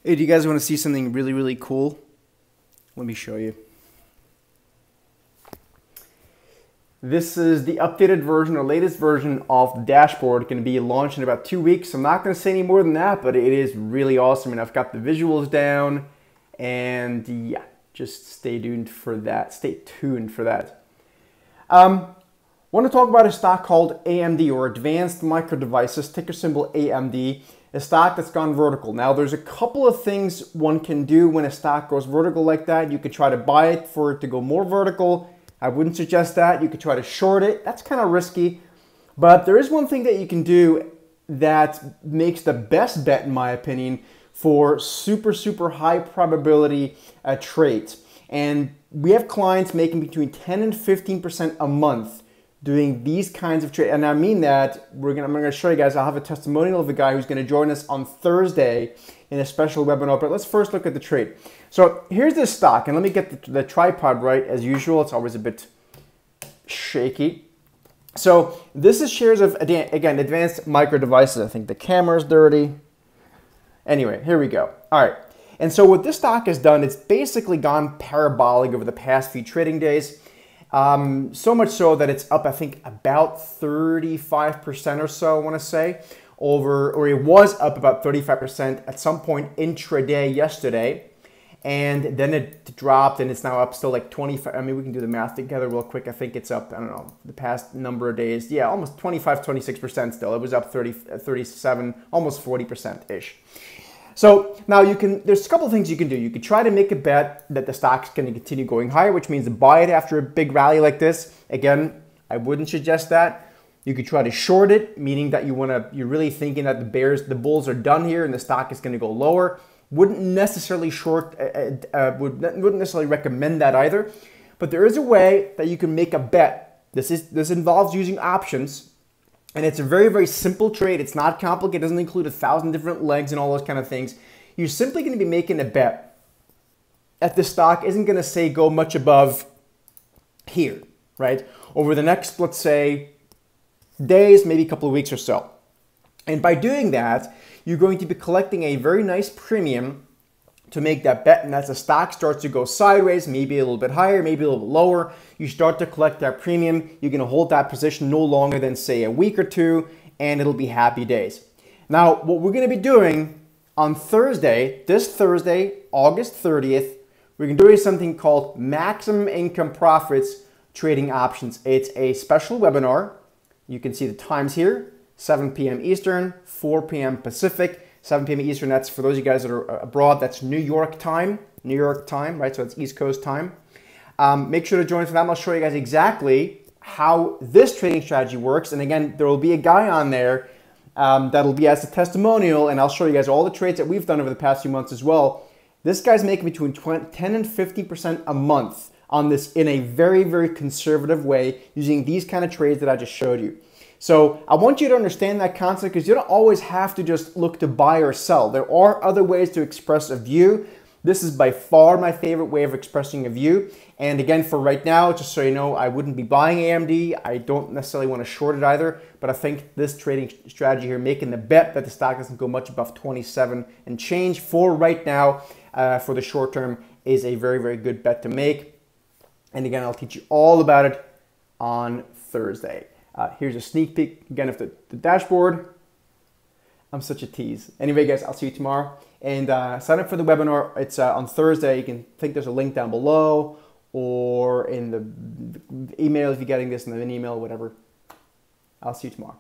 Hey, do you guys want to see something really, really cool? Let me show you. This is the updated version or latest version of the dashboard. Going to be launched in about 2 weeks. I'm not going to say any more than that, but it is really awesome. And I've got the visuals down. And yeah, just stay tuned for that. Stay tuned for that. Want to talk about a stock called AMD, or Advanced Micro Devices, ticker symbol AMD, a stock that's gone vertical. Now, there's a couple of things one can do when a stock goes vertical like that. You could try to buy it for it to go more vertical. I wouldn't suggest that. You could try to short it. That's kind of risky. But there is one thing that you can do that makes the best bet, in my opinion, for super, super high probability trades. And we have clients making between 10 and 15% a month doing these kinds of trades. And I mean that, I'm going to show you guys, I'll have a testimonial of a guy who's going to join us on Thursday in a special webinar. But let's first look at the trade. So here's this stock, and let me get the tripod right as usual. It's always a bit shaky. So this is shares of, again, Advanced Micro Devices. I think the camera's dirty. Anyway, here we go. All right. And so what this stock has done, it's basically gone parabolic over the past few trading days. So much so that it's up, I think, about 35% or so, I want to say, or it was up about 35% at some point intraday yesterday. And then it dropped, and it's now up still like 25. I mean, we can do the math together real quick. I think it's up, I don't know, the past number of days. Yeah, almost 25, 26% still. It was up 37, almost 40%-ish. So now there's a couple of things you can do. You could try to make a bet that the stock's going to continue going higher, which means to buy it after a big rally like this. Again, I wouldn't suggest that. You could try to short it, meaning that you're really thinking that the bulls are done here and the stock is going to go lower. Wouldn't necessarily wouldn't necessarily recommend that either. But there is a way that you can make a bet. This involves using options. And it's a very, very simple trade. It's not complicated. It doesn't include 1,000 different legs and all those kind of things. You're simply going to be making a bet that the stock isn't going to say go much above here, right? Over the next, let's say, days, maybe a couple of weeks or so. And by doing that, you're going to be collecting a very nice premium to make that bet. And as the stock starts to go sideways, maybe a little bit higher, maybe a little bit lower, you start to collect that premium. You're going to hold that position no longer than, say, a week or two, and it'll be happy days. Now, what we're going to be doing on Thursday, this Thursday, August 30th, we're going to do something called Maximum Income Profits Trading Options. It's a special webinar. You can see the times here, 7 p.m. Eastern, 4 p.m. Pacific. 7 p.m. Eastern, that's for those of you guys that are abroad, that's New York time, right? So it's East Coast time. Make sure to join for that. I'll show you guys exactly how this trading strategy works. And again, there will be a guy on there that'll be as a testimonial, and I'll show you guys all the trades that we've done over the past few months as well. This guy's making between 10 and 50% a month on this in a very, very conservative way using these kind of trades that I just showed you. So I want you to understand that concept, because you don't always have to just look to buy or sell. There are other ways to express a view. This is by far my favorite way of expressing a view. And again, for right now, just so you know, I wouldn't be buying AMD. I don't necessarily want to short it either, but I think this trading strategy here, making the bet that the stock doesn't go much above 27 and change for right now, for the short term, is a very, very good bet to make. And again, I'll teach you all about it on Thursday. Here's a sneak peek again of the dashboard. I'm such a tease. Anyway, guys, I'll see you tomorrow. And sign up for the webinar. It's on Thursday. You can think there's a link down below or in the email if you're getting this in an email, whatever. I'll see you tomorrow.